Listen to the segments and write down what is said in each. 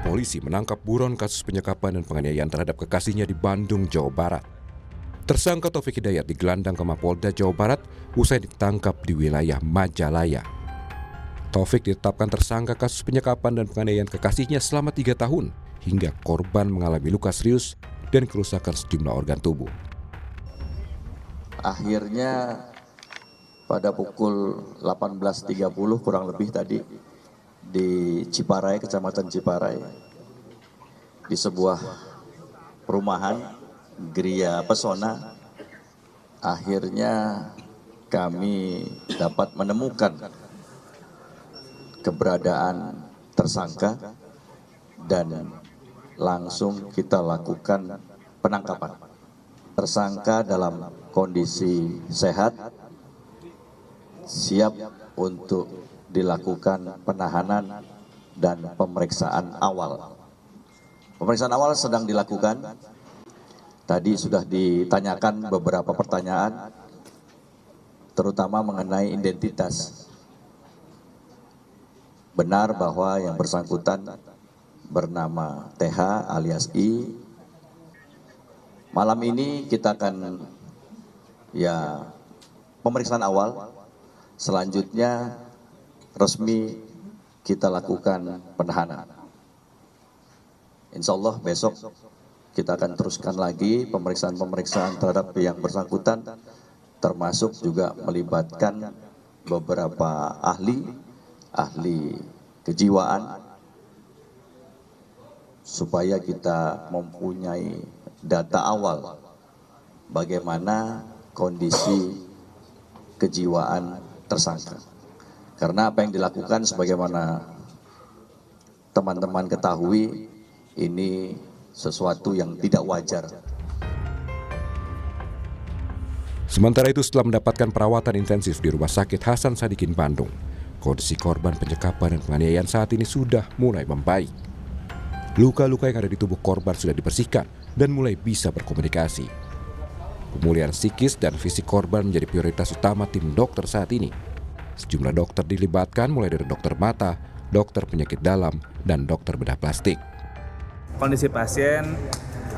polisi menangkap buron kasus penyekapan dan penganiayaan terhadap kekasihnya di Bandung, Jawa Barat. Tersangka Taufik Hidayat digelandang ke Mapolda Jawa Barat usai ditangkap di wilayah Majalaya. Taufik ditetapkan tersangka kasus penyekapan dan penganiayaan kekasihnya selama 3 tahun hingga korban mengalami luka serius dan kerusakan sejumlah organ tubuh. Akhirnya pada pukul 18.30 kurang lebih tadi di Ciparai, Kecamatan Ciparai, di sebuah perumahan Gria Pesona, akhirnya kami dapat menemukan keberadaan tersangka dan langsung kita lakukan penangkapan. Tersangka dalam kondisi sehat, siap untuk dilakukan penahanan dan pemeriksaan awal. Pemeriksaan awal sedang dilakukan. Tadi sudah ditanyakan beberapa pertanyaan, terutama mengenai identitas. Benar bahwa yang bersangkutan bernama TH alias I. Malam ini kita akan pemeriksaan awal. Selanjutnya resmi kita lakukan penahanan. Insya Allah besok kita akan teruskan lagi pemeriksaan terhadap yang bersangkutan, termasuk juga melibatkan beberapa ahli kejiwaan, supaya kita mempunyai data awal bagaimana kondisi kejiwaan tersangka. Karena apa yang dilakukan sebagaimana teman-teman ketahui, ini sesuatu yang tidak wajar. Sementara itu, setelah mendapatkan perawatan intensif di Rumah Sakit Hasan Sadikin Bandung, kondisi korban penyekapan dan penganiayaan saat ini sudah mulai membaik. Luka-luka yang ada di tubuh korban sudah dibersihkan dan mulai bisa berkomunikasi. Pemulihan psikis dan fisik korban menjadi prioritas utama tim dokter saat ini. Sejumlah dokter dilibatkan mulai dari dokter mata, dokter penyakit dalam, dan dokter bedah plastik. Kondisi pasien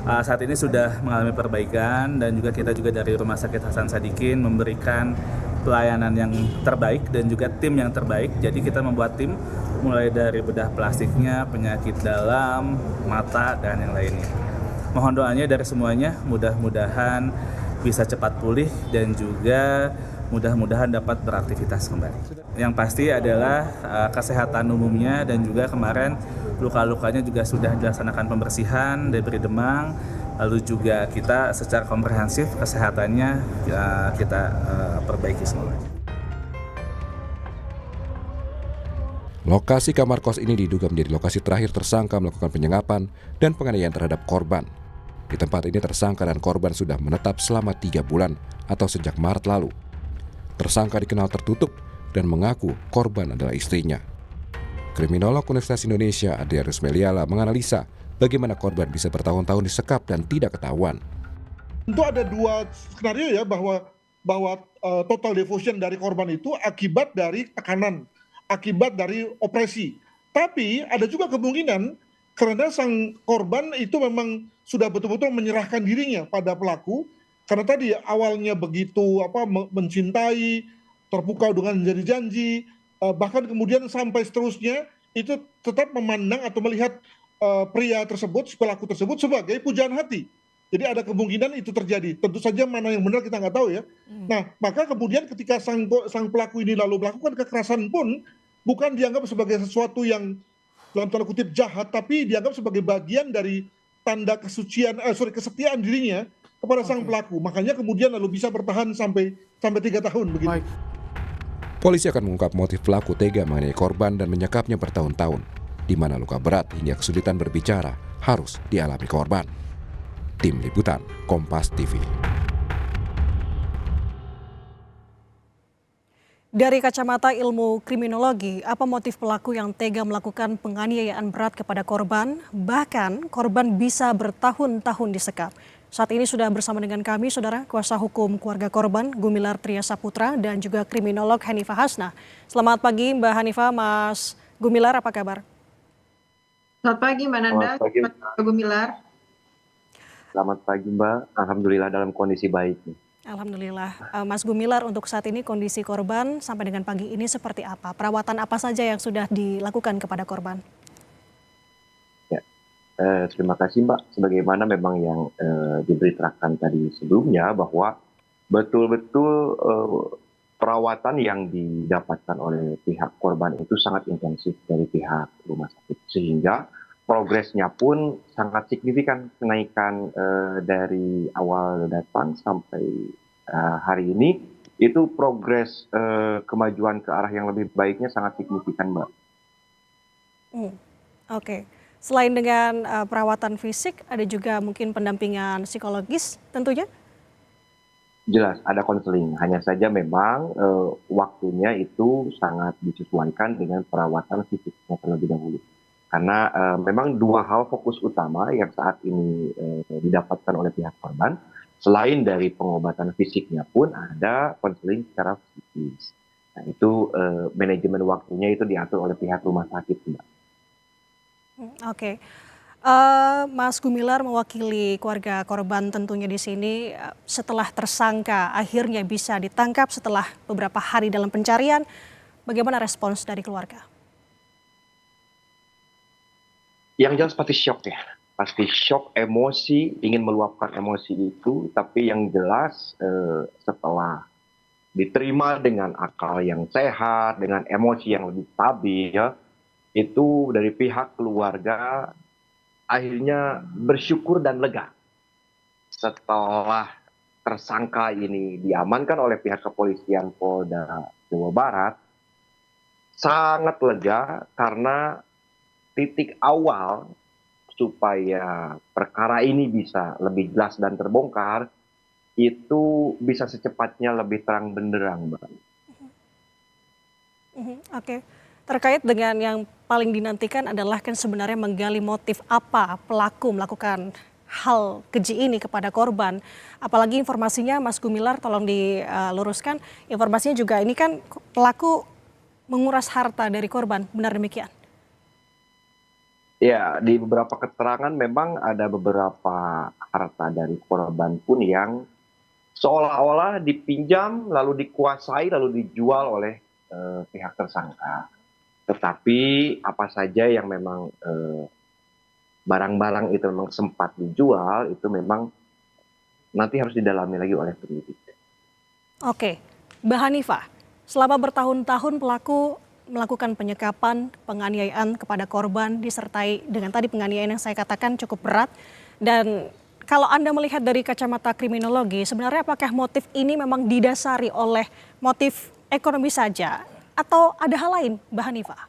saat ini sudah mengalami perbaikan dan juga kita juga dari Rumah Sakit Hasan Sadikin memberikan pelayanan yang terbaik dan juga tim yang terbaik. Jadi kita membuat tim mulai dari bedah plastiknya, penyakit dalam, mata, dan yang lainnya. Mohon doanya dari semuanya, mudah-mudahan bisa cepat pulih dan juga mudah-mudahan dapat beraktivitas kembali. Yang pasti adalah kesehatan umumnya dan juga kemarin luka-lukanya juga sudah dilaksanakan pembersihan, diberi demang, lalu juga kita secara komprehensif kesehatannya kita perbaiki semuanya. Lokasi kamar kos ini diduga menjadi lokasi terakhir tersangka melakukan penyengapan dan penganiayaan terhadap korban. Di tempat ini tersangka dan korban sudah menetap selama 3 bulan atau sejak Maret lalu. Tersangka dikenal tertutup dan mengaku korban adalah istrinya. Kriminolog Universitas Indonesia Adrianus Meliala menganalisa bagaimana korban bisa bertahun-tahun disekap dan tidak ketahuan. Tentu ada 2 skenario ya, bahwa total devotion dari korban itu akibat dari tekanan, akibat dari opresi. Tapi ada juga kemungkinan karena sang korban itu memang sudah betul-betul menyerahkan dirinya pada pelaku. Karena tadi awalnya begitu mencintai, terpukau dengan janji-janji, bahkan kemudian sampai seterusnya itu tetap memandang atau melihat pria tersebut, pelaku tersebut sebagai pujaan hati. Jadi ada kemungkinan itu terjadi. Tentu saja mana yang benar kita nggak tahu ya. Nah, maka kemudian ketika sang pelaku ini lalu melakukan kekerasan pun bukan dianggap sebagai sesuatu yang dalam tanda kutip jahat, tapi dianggap sebagai bagian dari tanda kesetiaan dirinya kepada sang pelaku. Makanya kemudian lalu bisa bertahan sampai 3 tahun begitu. Polisi akan mengungkap motif pelaku tega menganiaya korban dan menyekapnya bertahun-tahun, di mana luka berat hingga kesulitan berbicara harus dialami korban. Tim Liputan Kompas TV. Dari kacamata ilmu kriminologi, apa motif pelaku yang tega melakukan penganiayaan berat kepada korban? Bahkan korban bisa bertahun-tahun disekap. Saat ini sudah bersama dengan kami, Saudara, kuasa hukum keluarga korban Gumilar Tria Saputra dan juga kriminolog Hanifah Hasnah. Selamat pagi Mbak Hanifah, Mas Gumilar, apa kabar? Selamat pagi Mbak Nanda, Selamat pagi, Mas Gumilar. selamat pagi Mbak. Alhamdulillah dalam kondisi baik nih. Alhamdulillah. Mas Gumilar, untuk saat ini kondisi korban sampai dengan pagi ini seperti apa? Perawatan apa saja yang sudah dilakukan kepada korban? Ya, terima kasih Mbak. Sebagaimana memang yang diberitakan tadi sebelumnya bahwa betul-betul perawatan yang didapatkan oleh pihak korban itu sangat intensif dari pihak rumah sakit, sehingga progresnya pun sangat signifikan, kenaikan dari awal datang sampai hari ini itu progres kemajuan ke arah yang lebih baiknya sangat signifikan Mbak. Oke. Selain dengan perawatan fisik, ada juga mungkin pendampingan psikologis tentunya? Jelas ada konseling, hanya saja memang waktunya itu sangat disesuaikan dengan perawatan fisiknya terlebih dahulu. Karena memang dua hal fokus utama yang saat ini didapatkan oleh pihak korban, selain dari pengobatan fisiknya pun ada konseling secara psikis. Nah itu manajemen waktunya itu diatur oleh pihak rumah sakit Mbak. Oke. Mas Gumilar mewakili keluarga korban tentunya di sini, setelah tersangka akhirnya bisa ditangkap setelah beberapa hari dalam pencarian, bagaimana respons dari keluarga? Yang jelas pasti shock ya, pasti shock, emosi, ingin meluapkan emosi itu, tapi yang jelas setelah diterima dengan akal yang sehat, dengan emosi yang lebih stabil, ya, itu dari pihak keluarga akhirnya bersyukur dan lega setelah tersangka ini diamankan oleh pihak kepolisian Polda Jawa Barat. Sangat lega karena titik awal supaya perkara ini bisa lebih jelas dan terbongkar itu bisa secepatnya lebih terang benderang, Mbak. Oke. Terkait dengan yang paling dinantikan adalah kan sebenarnya menggali motif apa pelaku melakukan hal keji ini kepada korban. Apalagi informasinya Mas Gumilar, tolong diluruskan, informasinya juga ini kan pelaku menguras harta dari korban, benar demikian? Ya, di beberapa keterangan memang ada beberapa harta dari korban pun yang seolah-olah dipinjam, lalu dikuasai, lalu dijual oleh pihak tersangka. Tetapi apa saja yang memang barang-barang itu memang sempat dijual, itu memang nanti harus didalami lagi oleh penyidik. Oke, Mbak Hanifah, selama bertahun-tahun pelaku melakukan penyekapan, penganiayaan kepada korban, disertai dengan tadi penganiayaan yang saya katakan cukup berat. Dan kalau Anda melihat dari kacamata kriminologi, sebenarnya apakah motif ini memang didasari oleh motif ekonomi saja, atau ada hal lain, Mbak Hanifah?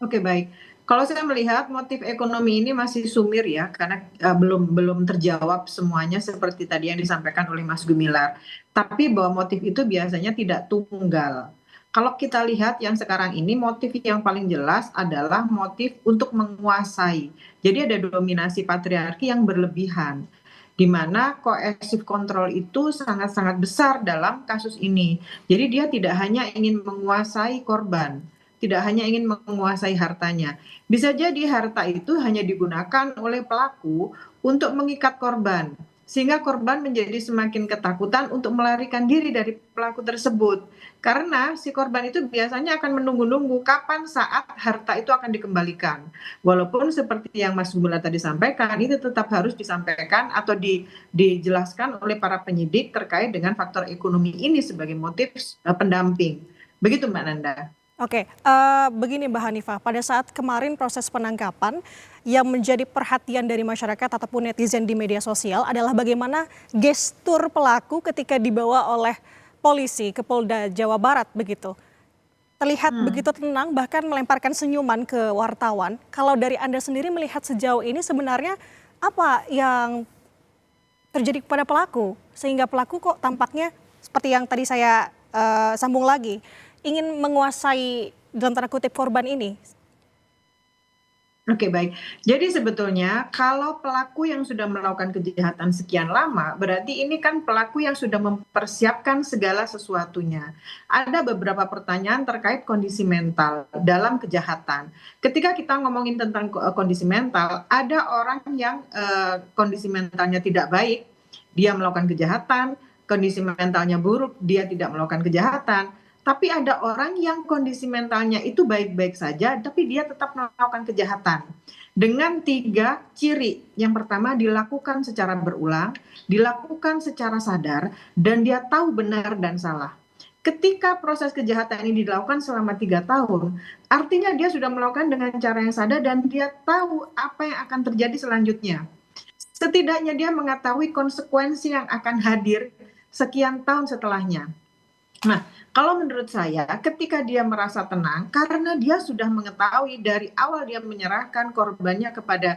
Oke, baik. Kalau saya melihat motif ekonomi ini masih sumir ya, karena belum terjawab semuanya seperti tadi yang disampaikan oleh Mas Gumilar. Tapi bahwa motif itu biasanya tidak tunggal. Kalau kita lihat yang sekarang ini, motif yang paling jelas adalah motif untuk menguasai. Jadi ada dominasi patriarki yang berlebihan, di mana coercive control itu sangat-sangat besar dalam kasus ini. Jadi dia tidak hanya ingin menguasai korban, tidak hanya ingin menguasai hartanya. Bisa jadi harta itu hanya digunakan oleh pelaku untuk mengikat korban, sehingga korban menjadi semakin ketakutan untuk melarikan diri dari pelaku tersebut. Karena si korban itu biasanya akan menunggu-nunggu kapan saat harta itu akan dikembalikan. Walaupun seperti yang Mas Gumilar tadi sampaikan, itu tetap harus disampaikan atau dijelaskan oleh para penyidik terkait dengan faktor ekonomi ini sebagai motif pendamping. Begitu Mbak Nanda. Oke, begini Mbak Hanifah, pada saat kemarin proses penangkapan yang menjadi perhatian dari masyarakat ataupun netizen di media sosial adalah bagaimana gestur pelaku ketika dibawa oleh polisi ke Polda Jawa Barat begitu. Terlihat begitu tenang, bahkan melemparkan senyuman ke wartawan. Kalau dari Anda sendiri melihat sejauh ini sebenarnya apa yang terjadi kepada pelaku? Sehingga pelaku kok tampaknya seperti yang tadi saya sambung lagi, ingin menguasai dalam tanda kutip korban ini. Oke, baik. Jadi sebetulnya kalau pelaku yang sudah melakukan kejahatan sekian lama, berarti ini kan pelaku yang sudah mempersiapkan segala sesuatunya. Ada beberapa pertanyaan terkait kondisi mental dalam kejahatan. Ketika kita ngomongin tentang kondisi mental, ada orang yang kondisi mentalnya tidak baik, dia melakukan kejahatan, kondisi mentalnya buruk, dia tidak melakukan kejahatan. Tapi ada orang yang kondisi mentalnya itu baik-baik saja, tapi dia tetap melakukan kejahatan. Dengan 3 ciri. Yang pertama, dilakukan secara berulang, dilakukan secara sadar, dan dia tahu benar dan salah. Ketika proses kejahatan ini dilakukan selama 3 tahun, artinya dia sudah melakukan dengan cara yang sadar dan dia tahu apa yang akan terjadi selanjutnya. Setidaknya dia mengetahui konsekuensi yang akan hadir sekian tahun setelahnya. Nah, kalau menurut saya ketika dia merasa tenang karena dia sudah mengetahui dari awal dia menyerahkan korbannya kepada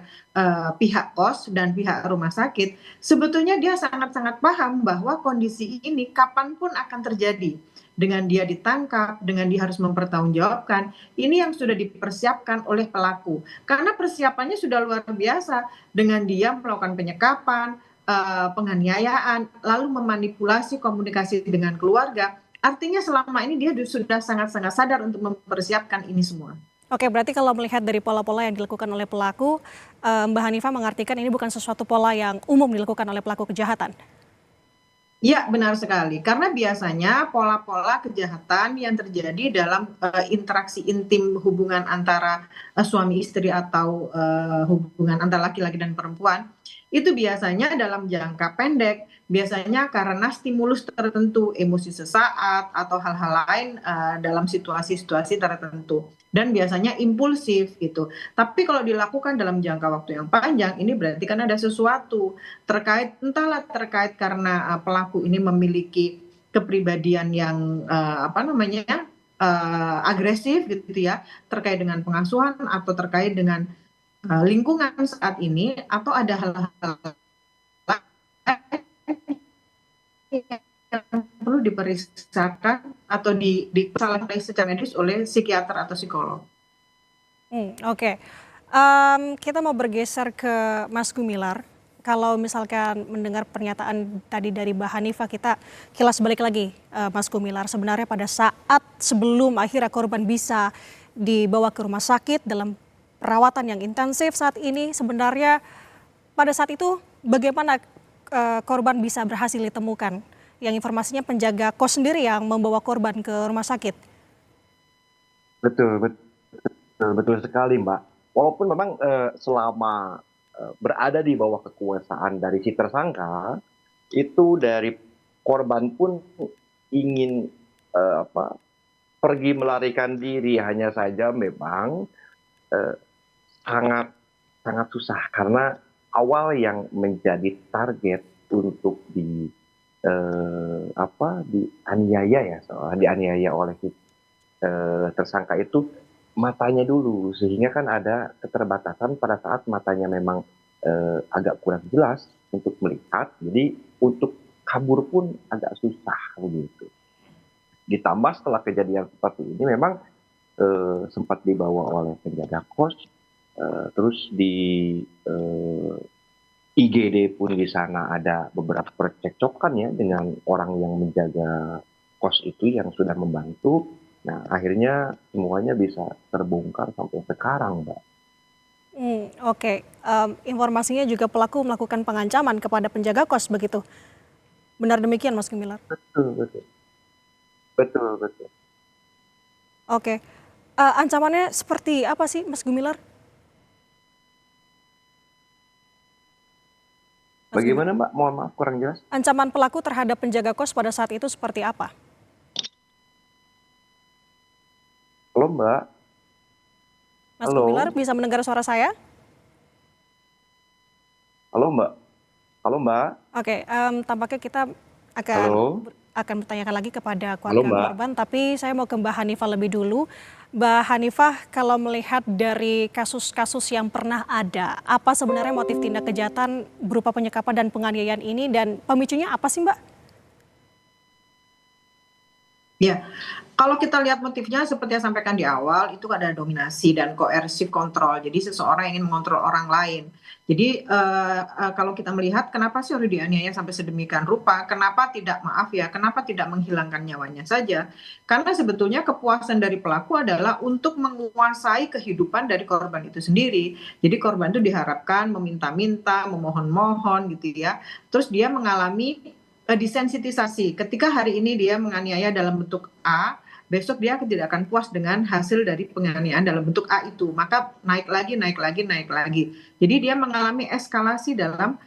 pihak kos dan pihak rumah sakit, sebetulnya dia sangat-sangat paham bahwa kondisi ini kapanpun akan terjadi. Dengan dia ditangkap, dengan dia harus mempertanggungjawabkan, ini yang sudah dipersiapkan oleh pelaku. Karena persiapannya sudah luar biasa dengan dia melakukan penyekapan, penganiayaan, lalu memanipulasi komunikasi dengan keluarga. Artinya selama ini dia sudah sangat-sangat sadar untuk mempersiapkan ini semua. Oke, berarti kalau melihat dari pola-pola yang dilakukan oleh pelaku, Mbak Hanifah mengartikan ini bukan sesuatu pola yang umum dilakukan oleh pelaku kejahatan. Ya, benar sekali. Karena biasanya pola-pola kejahatan yang terjadi dalam interaksi intim hubungan antara suami istri atau hubungan antara laki-laki dan perempuan, itu biasanya dalam jangka pendek, biasanya karena stimulus tertentu, emosi sesaat, atau hal-hal lain dalam situasi-situasi tertentu. Dan biasanya impulsif gitu. Tapi kalau dilakukan dalam jangka waktu yang panjang, ini berarti kan ada sesuatu terkait, entahlah terkait karena pelaku ini memiliki kepribadian yang agresif gitu ya, terkait dengan pengasuhan atau terkait dengan lingkungan saat ini, atau ada hal-hal yang perlu diperiksakan atau dipersalahkan secara medis oleh psikiater atau psikolog. Oke. Kita mau bergeser ke Mas Gumilar. Kalau misalkan mendengar pernyataan tadi dari Mbak Hanifah, kita kilas balik lagi, Mas Gumilar. Sebenarnya pada saat sebelum akhirnya korban bisa dibawa ke rumah sakit dalam perawatan yang intensif saat ini, sebenarnya pada saat itu bagaimana korban bisa berhasil ditemukan? Yang informasinya penjaga kos sendiri yang membawa korban ke rumah sakit. Betul sekali, Mbak. Walaupun memang selama berada di bawah kekuasaan dari si tersangka, itu dari korban pun ingin pergi melarikan diri, hanya saja memang sangat susah karena awal yang menjadi target untuk dianiaya oleh tersangka itu matanya dulu, sehingga kan ada keterbatasan pada saat matanya memang agak kurang jelas untuk melihat, jadi untuk kabur pun agak susah begitu. Ditambah setelah kejadian seperti ini memang sempat dibawa oleh penjaga kos, terus di IGD pun di sana ada beberapa percekcokan ya dengan orang yang menjaga kos itu yang sudah membantu. Nah, akhirnya semuanya bisa terbongkar sampai sekarang, Mbak. Oke. Informasinya juga pelaku melakukan pengancaman kepada penjaga kos begitu. Benar demikian, Mas Gumilar? Betul. Oke. Ancamannya seperti apa sih, Mas Gumilar? Bagaimana, Mbak? Mohon maaf, kurang jelas. Ancaman pelaku terhadap penjaga kos pada saat itu seperti apa? Halo, Mbak. Mas Gumilar, bisa mendengar suara saya? Halo, Mbak. Oke, tampaknya kita akan bertanyakan lagi kepada Halo, keluarga Mbak. korban, tapi saya mau ke Mbak Hanifah lebih dulu. Mbak Hanifah, kalau melihat dari kasus-kasus yang pernah ada, apa sebenarnya motif tindak kejahatan berupa penyekapan dan penganiayaan ini, dan pemicunya apa sih, Mbak? Ya, kalau kita lihat motifnya seperti yang sampaikan di awal, itu ada dominasi dan coercive control. Jadi seseorang ingin mengontrol orang lain. Jadi kalau kita melihat kenapa sih harus dianiaya sampai sedemikian rupa, kenapa tidak, maaf ya, kenapa tidak menghilangkan nyawanya saja? Karena sebetulnya kepuasan dari pelaku adalah untuk menguasai kehidupan dari korban itu sendiri. Jadi korban itu diharapkan meminta-minta, memohon-mohon gitu ya. Terus dia mengalami disensitisasi. Ketika hari ini dia menganiaya dalam bentuk A, besok dia tidak akan puas dengan hasil dari penganiayaan dalam bentuk A itu. Maka naik lagi, naik lagi, naik lagi. Jadi dia mengalami eskalasi dalam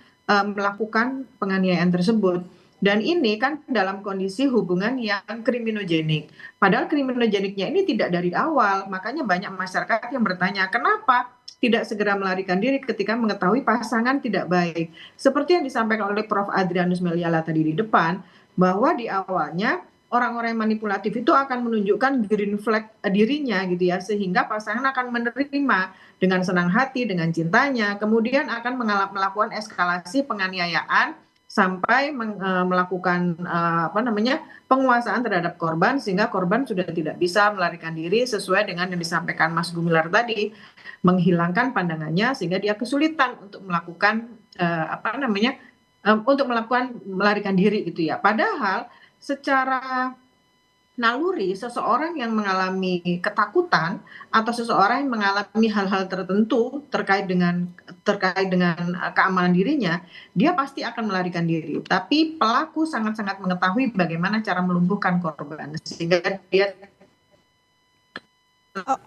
melakukan penganiayaan tersebut. Dan ini kan dalam kondisi hubungan yang kriminogenik. Padahal kriminogeniknya ini tidak dari awal. Makanya banyak masyarakat yang bertanya, kenapa tidak segera melarikan diri ketika mengetahui pasangan tidak baik. Seperti yang disampaikan oleh Prof. Adrianus Meliala tadi di depan, bahwa di awalnya orang-orang yang manipulatif itu akan menunjukkan green flag dirinya gitu ya, sehingga pasangan akan menerima dengan senang hati, dengan cintanya, kemudian akan melakukan eskalasi penganiayaan sampai melakukan penguasaan terhadap korban, sehingga korban sudah tidak bisa melarikan diri sesuai dengan yang disampaikan Mas Gumilar tadi, menghilangkan pandangannya sehingga dia kesulitan untuk melakukan untuk melakukan melarikan diri gitu ya. Padahal secara naluri seseorang yang mengalami ketakutan atau seseorang yang mengalami hal-hal tertentu terkait dengan keamanan dirinya, dia pasti akan melarikan diri. Tapi pelaku sangat-sangat mengetahui bagaimana cara melumpuhkan korban sehingga dia Oh,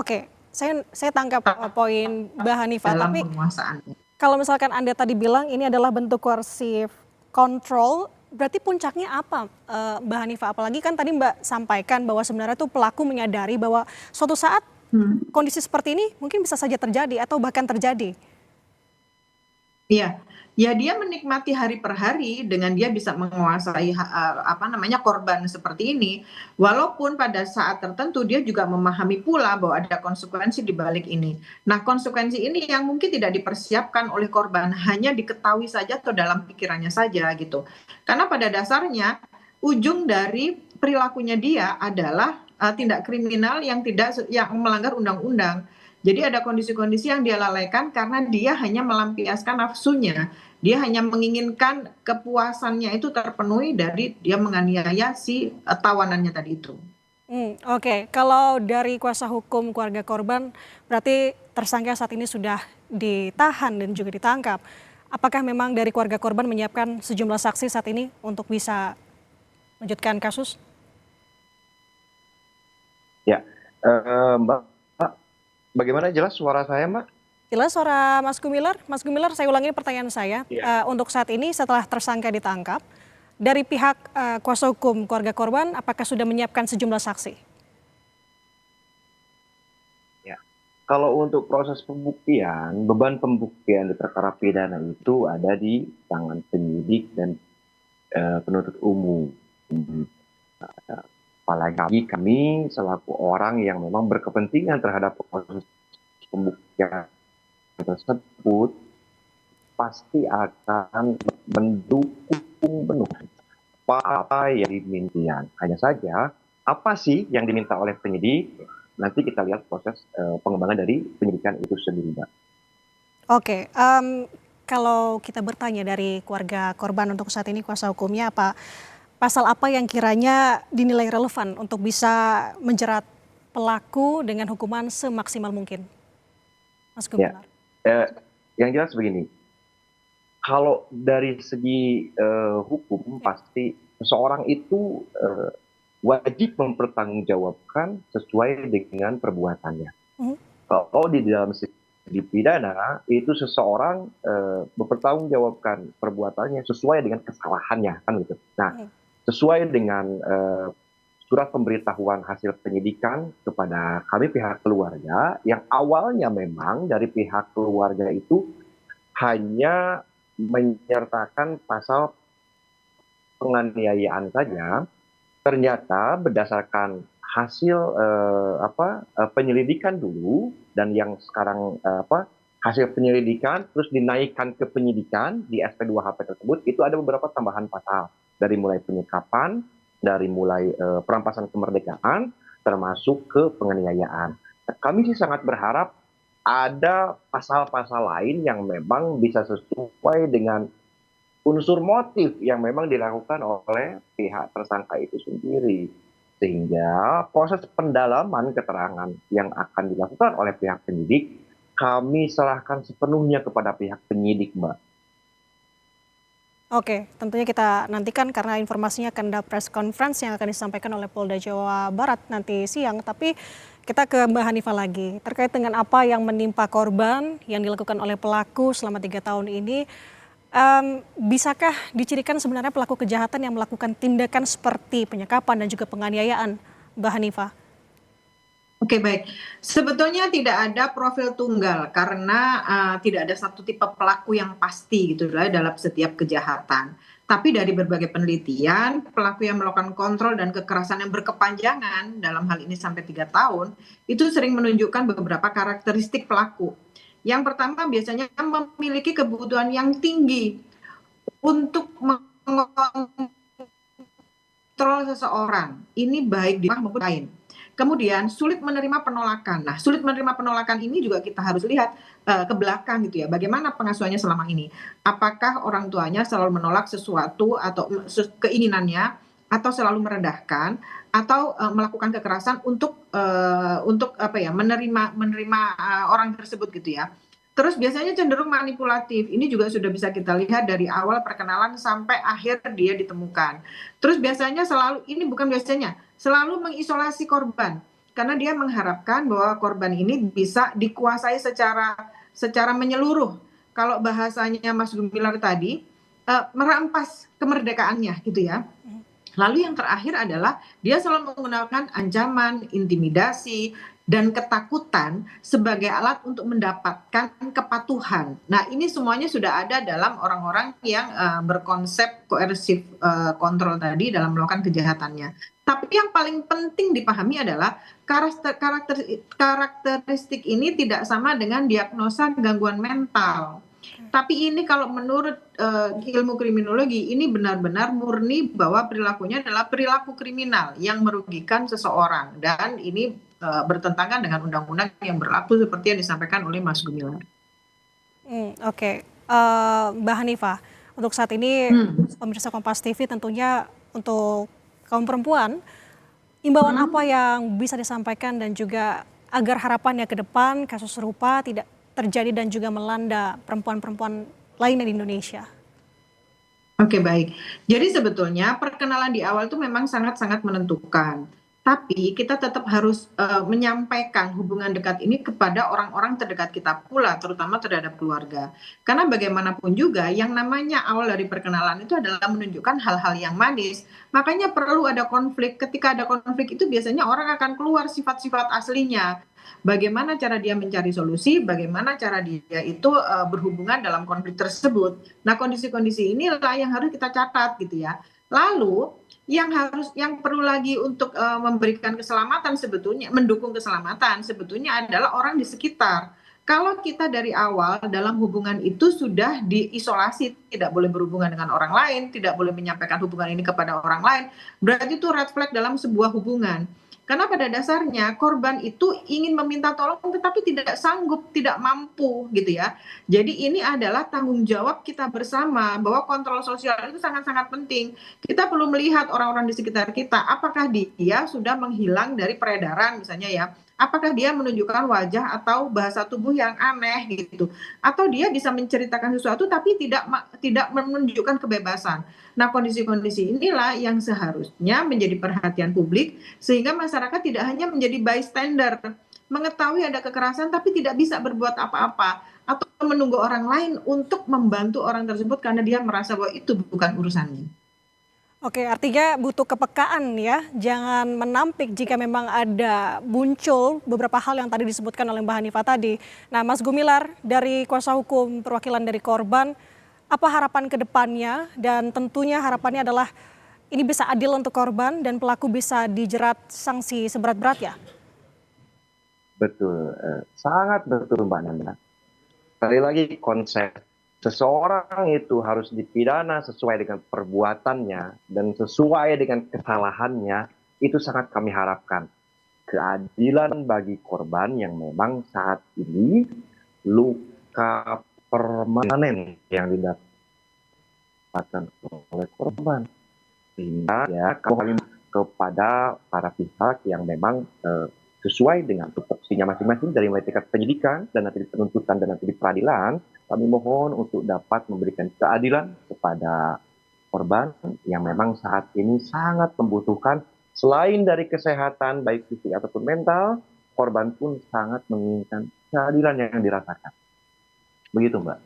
oke, saya tangkap poin Mbak Hanifah. dalam Tapi penguasaannya. kalau misalkan Anda tadi bilang ini adalah bentuk coercive control, berarti puncaknya apa, Mbak Hanifah? Apalagi kan tadi Mbak sampaikan bahwa sebenarnya tuh pelaku menyadari bahwa suatu saat kondisi seperti ini mungkin bisa saja terjadi atau bahkan terjadi. Iya, ya dia menikmati hari per hari dengan dia bisa menguasai korban seperti ini, walaupun pada saat tertentu dia juga memahami pula bahwa ada konsekuensi di balik ini. Nah, konsekuensi ini yang mungkin tidak dipersiapkan oleh korban, hanya diketahui saja atau dalam pikirannya saja gitu. Karena pada dasarnya ujung dari perilakunya dia adalah tindak kriminal yang melanggar undang-undang. Jadi ada kondisi-kondisi yang dia lalaikan karena dia hanya melampiaskan nafsunya. Dia hanya menginginkan kepuasannya itu terpenuhi dari dia menganiaya si tawanannya tadi itu. Oke, kalau dari kuasa hukum keluarga korban, berarti tersangka saat ini sudah ditahan dan juga ditangkap. Apakah memang dari keluarga korban menyiapkan sejumlah saksi saat ini untuk bisa melanjutkan kasus? Ya, Mbak, bagaimana jelas suara saya, Mbak? Jelas suara Mas Gumilar. Mas Gumilar, saya ulangi pertanyaan saya. Untuk saat ini setelah tersangka ditangkap, dari pihak kuasa hukum keluarga korban, apakah sudah menyiapkan sejumlah saksi? Ya, kalau untuk proses pembuktian, beban pembuktian di perkara pidana itu ada di tangan penyidik dan penuntut umum. Apalagi kami selaku orang yang memang berkepentingan terhadap proses pembuktian tersebut pasti akan mendukung penuh apa yang diminta. Hanya saja apa sih yang diminta oleh penyidik, nanti kita lihat proses pengembangan dari penyidikan itu sendiri, Mbak. Oke, kalau kita bertanya dari keluarga korban untuk saat ini kuasa hukumnya apa, pasal apa yang kiranya dinilai relevan untuk bisa menjerat pelaku dengan hukuman semaksimal mungkin? Mas Gumilar. Yang jelas begini, kalau dari segi hukum pasti seseorang itu wajib mempertanggungjawabkan sesuai dengan perbuatannya. Kalau di dalam segi pidana itu seseorang mempertanggungjawabkan perbuatannya sesuai dengan kesalahannya, kan gitu. Nah, sesuai dengan surat pemberitahuan hasil penyidikan kepada kami pihak keluarga yang awalnya memang dari pihak keluarga itu hanya menyertakan pasal penganiayaan saja, ternyata berdasarkan hasil penyelidikan dulu dan yang sekarang hasil penyelidikan terus dinaikkan ke penyidikan di SP2HP tersebut itu ada beberapa tambahan pasal dari mulai penyekapan, dari mulai perampasan kemerdekaan termasuk ke penganiayaan. Kami sih sangat berharap ada pasal-pasal lain yang memang bisa sesuai dengan unsur motif yang memang dilakukan oleh pihak tersangka itu sendiri. Sehingga proses pendalaman keterangan yang akan dilakukan oleh pihak penyidik, kami serahkan sepenuhnya kepada pihak penyidik, Mbak. Oke, tentunya kita nantikan karena informasinya akan ada press conference yang akan disampaikan oleh Polda Jawa Barat nanti siang. Tapi kita ke Mbak Hanifah lagi, terkait dengan apa yang menimpa korban yang dilakukan oleh pelaku selama 3 tahun ini. Bisakah dicirikan sebenarnya pelaku kejahatan yang melakukan tindakan seperti penyekapan dan juga penganiayaan, Mbak Hanifah? Oke, baik. Sebetulnya tidak ada profil tunggal karena tidak ada satu tipe pelaku yang pasti gitu lah dalam setiap kejahatan. Tapi dari berbagai penelitian, pelaku yang melakukan kontrol dan kekerasan yang berkepanjangan dalam hal ini sampai 3 tahun, itu sering menunjukkan beberapa karakteristik pelaku. Yang pertama biasanya memiliki kebutuhan yang tinggi untuk mengontrol seseorang. Ini baik di rumah maupun lain. Kemudian sulit menerima penolakan. Nah, sulit menerima penolakan ini juga kita harus lihat ke belakang gitu ya. Bagaimana pengasuhannya selama ini? Apakah orang tuanya selalu menolak sesuatu atau keinginannya, atau selalu merendahkan, atau melakukan kekerasan untuk menerima orang tersebut gitu ya. Terus biasanya cenderung manipulatif. Ini juga sudah bisa kita lihat dari awal perkenalan sampai akhir dia ditemukan. Terus biasanya selalu mengisolasi korban karena dia mengharapkan bahwa korban ini bisa dikuasai secara menyeluruh. Kalau bahasanya Mas Gumilar tadi, merampas kemerdekaannya gitu ya. Lalu yang terakhir adalah dia selalu menggunakan ancaman, intimidasi, dan ketakutan sebagai alat untuk mendapatkan kepatuhan. Nah, ini semuanya sudah ada dalam orang-orang yang berkonsep coercive control tadi dalam melakukan kejahatannya. Tapi yang paling penting dipahami adalah karakteristik ini tidak sama dengan diagnosa gangguan mental. Tapi ini kalau menurut ilmu kriminologi ini benar-benar murni bahwa perilakunya adalah perilaku kriminal yang merugikan seseorang dan ini bertentangan dengan undang-undang yang berlaku seperti yang disampaikan oleh Mas Gumilar. Oke, Mbak Hanifah, untuk saat ini pemirsa Kompas TV tentunya untuk kaum perempuan, imbauan apa yang bisa disampaikan dan juga agar harapannya ke depan kasus serupa tidak terjadi dan juga melanda perempuan-perempuan lainnya di Indonesia? Oke, baik. Jadi sebetulnya perkenalan di awal itu memang sangat-sangat menentukan. Tapi kita tetap harus menyampaikan hubungan dekat ini kepada orang-orang terdekat kita pula, terutama terhadap keluarga. Karena bagaimanapun juga yang namanya awal dari perkenalan itu adalah menunjukkan hal-hal yang manis. Makanya perlu ada konflik. Ketika ada konflik itu biasanya orang akan keluar sifat-sifat aslinya. Bagaimana cara dia mencari solusi, bagaimana cara dia itu berhubungan dalam konflik tersebut. Nah, kondisi-kondisi inilah yang harus kita catat gitu ya. Lalu yang perlu lagi untuk memberikan keselamatan sebetulnya, mendukung keselamatan sebetulnya adalah orang di sekitar. Kalau kita dari awal dalam hubungan itu sudah diisolasi, tidak boleh berhubungan dengan orang lain, tidak boleh menyampaikan hubungan ini kepada orang lain, berarti itu red flag dalam sebuah hubungan. Karena pada dasarnya korban itu ingin meminta tolong tetapi tidak sanggup, tidak mampu gitu ya. Jadi ini adalah tanggung jawab kita bersama bahwa kontrol sosial itu sangat-sangat penting. Kita perlu melihat orang-orang di sekitar kita, apakah dia sudah menghilang dari peredaran misalnya ya. Apakah dia menunjukkan wajah atau bahasa tubuh yang aneh gitu. Atau dia bisa menceritakan sesuatu tapi tidak menunjukkan kebebasan. Nah, kondisi-kondisi inilah yang seharusnya menjadi perhatian publik sehingga masyarakat tidak hanya menjadi bystander, mengetahui ada kekerasan tapi tidak bisa berbuat apa-apa atau menunggu orang lain untuk membantu orang tersebut karena dia merasa bahwa itu bukan urusannya. Oke, artinya butuh kepekaan ya, jangan menampik jika memang ada muncul beberapa hal yang tadi disebutkan oleh Mbak Hanifah tadi. Nah, Mas Gumilar dari kuasa hukum perwakilan dari korban, apa harapan ke depannya dan tentunya harapannya adalah ini bisa adil untuk korban dan pelaku bisa dijerat sanksi seberat-beratnya? Betul, sangat betul Mbak Nanda. Sekali lagi konsep seseorang itu harus dipidana sesuai dengan perbuatannya dan sesuai dengan kesalahannya, itu sangat kami harapkan. Keadilan bagi korban yang memang saat ini luka permanen yang didapatkan oleh korban. Sehingga ya kami kepada para pihak yang memang sesuai dengan tupoksinya masing-masing dari mulai tingkat penyidikan dan nanti di penuntutan dan nanti di peradilan, kami mohon untuk dapat memberikan keadilan kepada korban yang memang saat ini sangat membutuhkan selain dari kesehatan baik fisik ataupun mental, korban pun sangat menginginkan keadilan yang dirasakan. Begitu Mbak.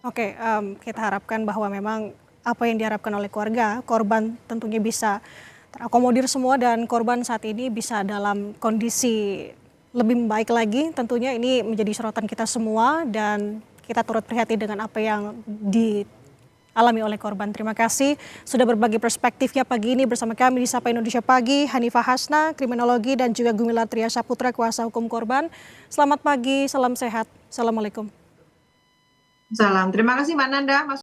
Oke, kita harapkan bahwa memang apa yang diharapkan oleh keluarga, korban tentunya bisa terakomodir semua dan korban saat ini bisa dalam kondisi lebih baik lagi. Tentunya ini menjadi sorotan kita semua dan kita turut prihatin dengan apa yang dialami oleh korban. Terima kasih sudah berbagi perspektifnya pagi ini bersama kami di Sapa Indonesia Pagi. Hanifah Hasna, kriminologi, dan juga Gumilar Tria Saputra, kuasa hukum korban. Selamat pagi, salam sehat. Assalamualaikum. Salam. Terima kasih Mbak Nanda. Mas